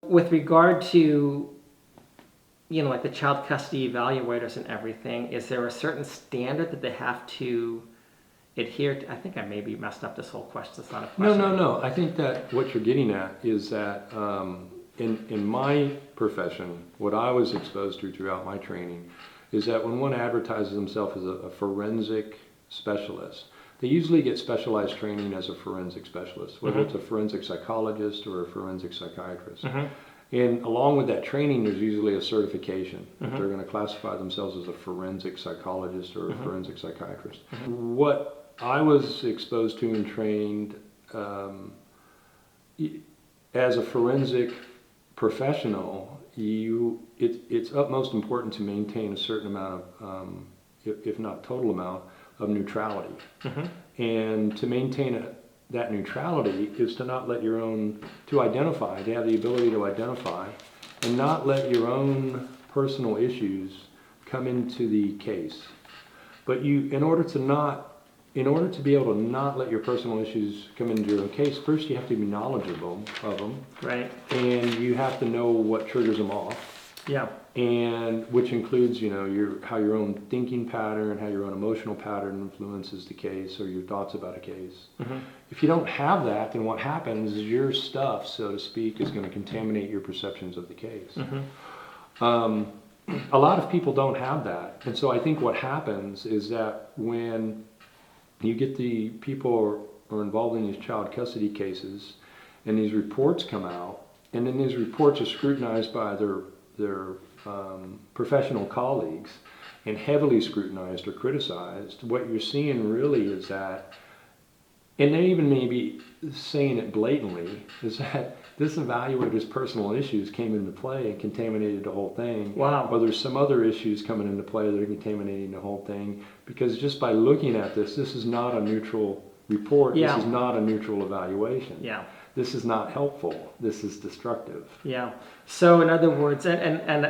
with regard to, like the child custody evaluators and everything, is there a certain standard that they have to adhere to? I think I maybe messed up this whole question. It's not a question. No. I think that what you're getting at is that in my profession, what I was exposed to throughout my training is that when one advertises himself as a forensic specialist, they usually get specialized training as a forensic specialist, whether it's a forensic psychologist or a forensic psychiatrist. And along with that training, there's usually a certification that they're going to classify themselves as a forensic psychologist or a forensic psychiatrist. What I was exposed to and trained as a forensic professional, it's utmost important to maintain a certain amount of, if not total amount, of neutrality. And to maintain that neutrality is to not let your own, to identify, to have the ability to identify, and not let your own personal issues come into the case. But in order to be able to not let your personal issues come into your own case, first you have to be knowledgeable of them. Right. And you have to know what triggers them off. Yeah. And which includes, how your own thinking pattern, how your own emotional pattern influences the case or your thoughts about a case. If you don't have that, then what happens is your stuff, so to speak, is going to contaminate your perceptions of the case. A lot of people don't have that. And so I think what happens is that when you get the people who are involved in these child custody cases and these reports come out, and then these reports are scrutinized by their professional colleagues and heavily scrutinized or criticized, what you're seeing really is that, and they even may be saying it blatantly, is that this evaluator's personal issues came into play and contaminated the whole thing. Wow. Or there's some other issues coming into play that are contaminating the whole thing, because just by looking at this is not a neutral report. Yeah. This is not a neutral evaluation. Yeah. This is not helpful. This is destructive. Yeah. So in other words, and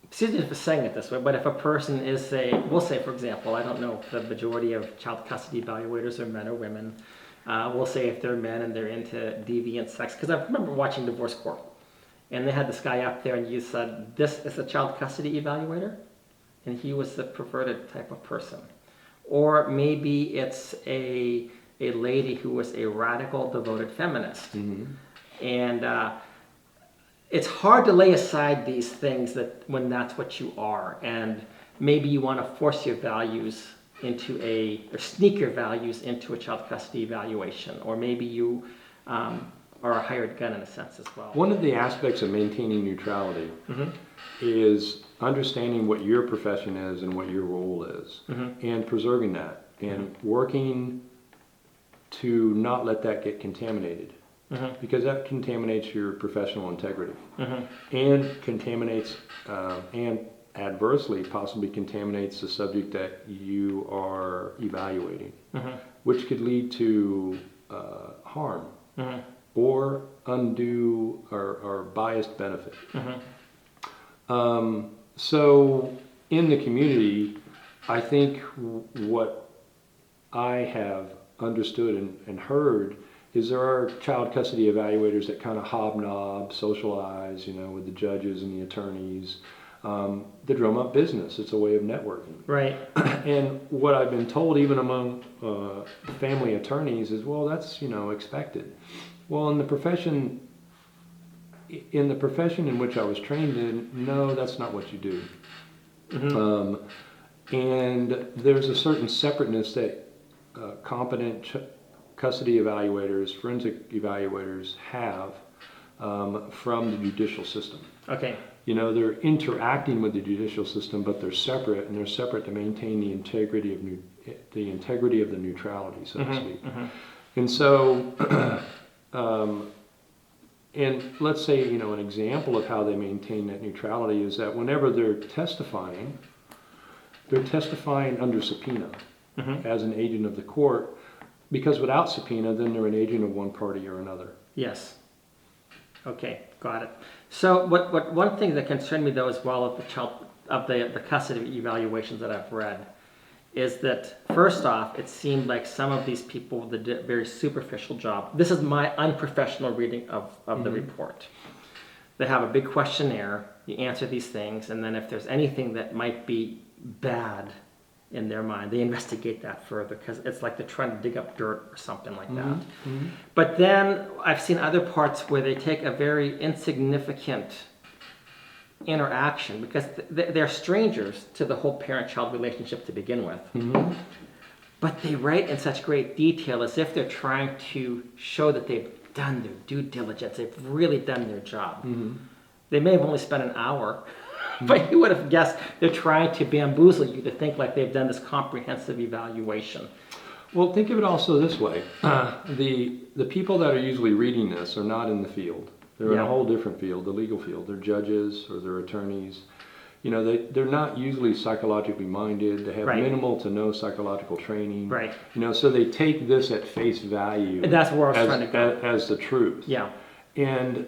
excuse me for saying it this way, but if a person is we'll say, for example, I don't know if the majority of child custody evaluators are men or women. We'll say if they're men and they're into deviant sex, because I remember watching Divorce Court, and they had this guy up there, and you said, "This is a child custody evaluator," and he was the preferred type of person. Or maybe it's a lady who was a radical, devoted feminist. And it's hard to lay aside these things when that's what you are. And maybe you want to force your values or sneak your values into a child custody evaluation. Or maybe you are a hired gun in a sense as well. One of the aspects of maintaining neutrality is understanding what your profession is and what your role is, and preserving that, and working to not let that get contaminated, because that contaminates your professional integrity, and contaminates and adversely possibly contaminates the subject that you are evaluating, which could lead to harm or undue or biased benefit. So in the community, I think what I have understood and heard is there are child custody evaluators that kind of hobnob, socialize, with the judges and the attorneys. They drum up business. It's a way of networking. Right. And what I've been told, even among family attorneys, is, well, that's expected. Well, in the profession in which I was trained in, no, that's not what you do. And there's a certain separateness that competent custody evaluators, forensic evaluators have from the judicial system. Okay. They're interacting with the judicial system, but they're separate, and they're separate to maintain the integrity of the neutrality, so to speak. And so, and let's say, an example of how they maintain that neutrality is that whenever they're testifying under subpoena as an agent of the court, because without subpoena, then they're an agent of one party or another. Yes. Okay, got it. So one thing that concerned me though as well of the custody evaluations that I've read is that first off, it seemed like some of these people did a very superficial job. This is my unprofessional reading of the report. They have a big questionnaire, you answer these things, and then if there's anything that might be bad in their mind, they investigate that further, because it's like they're trying to dig up dirt or something like that. But then I've seen other parts where they take a very insignificant interaction, because they're strangers to the whole parent-child relationship to begin with. But they write in such great detail, as if they're trying to show that they've done their due diligence, they've really done their job. They may have only spent an hour, but you would have guessed they're trying to bamboozle you to think like they've done this comprehensive evaluation. Well, think of it also this way. The people that are usually reading this are not in the field. They're in a whole different field, the legal field. They're judges or they're attorneys. You know, they're not usually psychologically minded. They have minimal to no psychological training. Right. You know, so they take this at face value. And that's where I was trying to go. As the truth. Yeah. And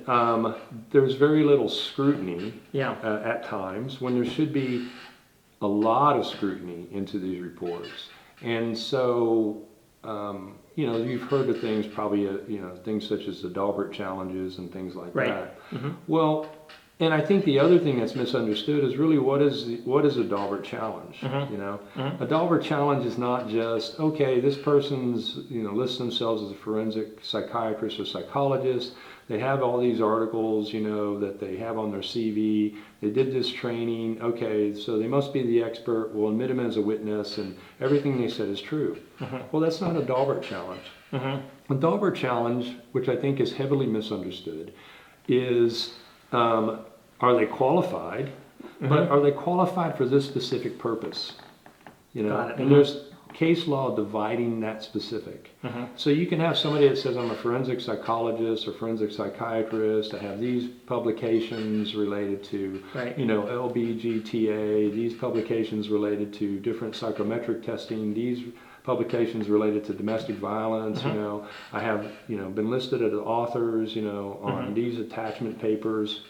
there's very little scrutiny at times, when there should be a lot of scrutiny into these reports. And so, you know, you've heard of things probably, you know, things such as the Dahlberg challenges and things like that. Well, and I think the other thing that's misunderstood is really what is a Dahlberg challenge? You know, a Dahlberg challenge is not just, okay, this person's, you know, lists themselves as a forensic psychiatrist or psychologist. They have all these articles, you know, that they have on their CV. They did this training. Okay, so they must be the expert. We'll admit them as a witness, and everything they said is true. Well, that's not a Dahlberg challenge. A Dahlberg challenge, which I think is heavily misunderstood, is are they qualified? But are they qualified for this specific purpose? You know, and there's case law dividing that specific. So you can have somebody that says, I'm a forensic psychologist or forensic psychiatrist. I have these publications related to, you know, LBGTA, these publications related to different psychometric testing, these publications related to domestic violence. You know, I have, you know, been listed as authors, you know, on these attachment papers.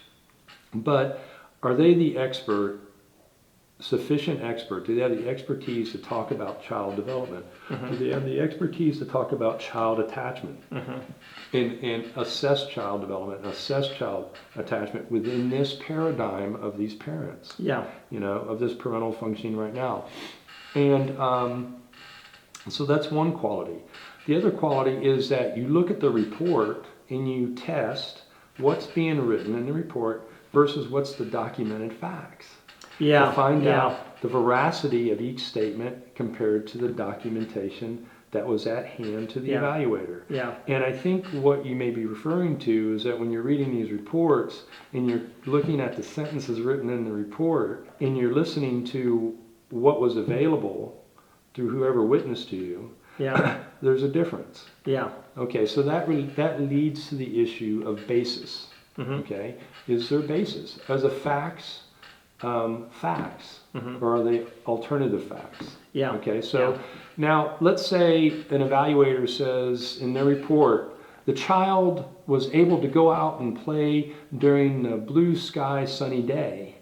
But are they the expert, sufficient expert? Do they have the expertise to talk about child development? Do they have the expertise to talk about child attachment and assess child development, and assess child attachment within this paradigm of these parents? You know, of this parental functioning right now. And so that's one quality. The other quality is that you look at the report and you test what's being written in the report versus what's the documented facts. To find out the veracity of each statement compared to the documentation that was at hand to the evaluator. And I think what you may be referring to is that when you're reading these reports and you're looking at the sentences written in the report and you're listening to what was available through whoever witnessed to you, there's a difference. Okay, so that leads to the issue of basis. Okay, is there basis? Are the facts facts, or are they alternative facts? Okay, so now let's say an evaluator says in their report, the child was able to go out and play during the blue sky sunny day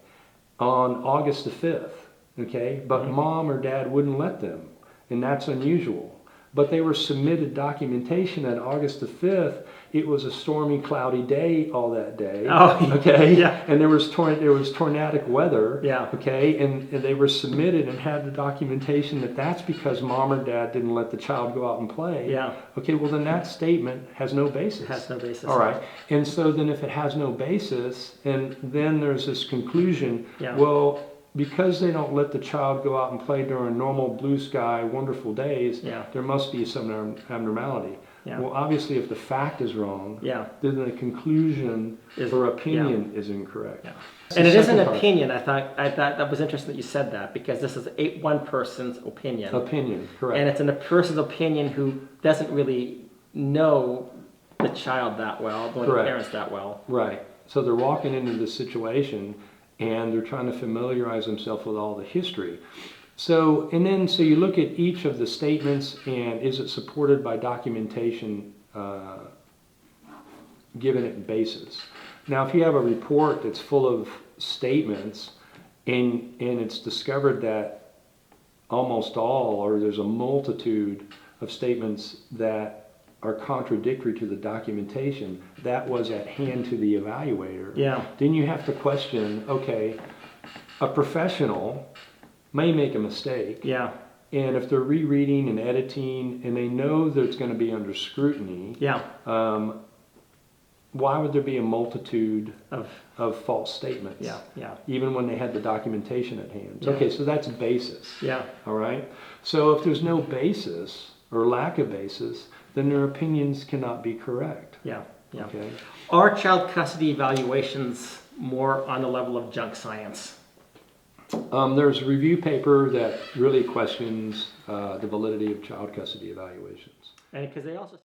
on August the 5th, okay, but mom or dad wouldn't let them, and that's unusual. But they were submitted documentation that August the 5th, it was a stormy, cloudy day all that day. And there was tornadic weather. Okay, and they were submitted and had the documentation that that's because mom or dad didn't let the child go out and play. Okay, well then that statement has no basis. Has no basis. All right, and so then if it has no basis, and then there's this conclusion, well, because they don't let the child go out and play during normal blue sky, wonderful days, there must be some abnormality. Well, obviously, if the fact is wrong, then the conclusion or opinion is incorrect. And it is an opinion. I thought that was interesting that you said that, because this is one person's opinion. Correct. And it's a person's opinion who doesn't really know the child that well, or the parents that well. Right. So they're walking into this situation and they're trying to familiarize themselves with all the history. So you look at each of the statements, and is it supported by documentation given it basis? Now, if you have a report that's full of statements and it's discovered that almost all, or there's a multitude of statements that are contradictory to the documentation that was at hand to the evaluator, Yeah. then you have to question, okay, a professional may make a mistake. Yeah. And if they're rereading and editing and they know that it's going to be under scrutiny, Yeah. why would there be a multitude Of false statements? yeah. Yeah. Even when they had the documentation at hand. Yeah. Okay, so that's basis. Yeah. All right? So if there's no basis or lack of basis, then their opinions cannot be correct. Yeah. Yeah. Okay? Are child custody evaluations more on the level of junk science? There's a review paper that really questions the validity of child custody evaluations. And because they also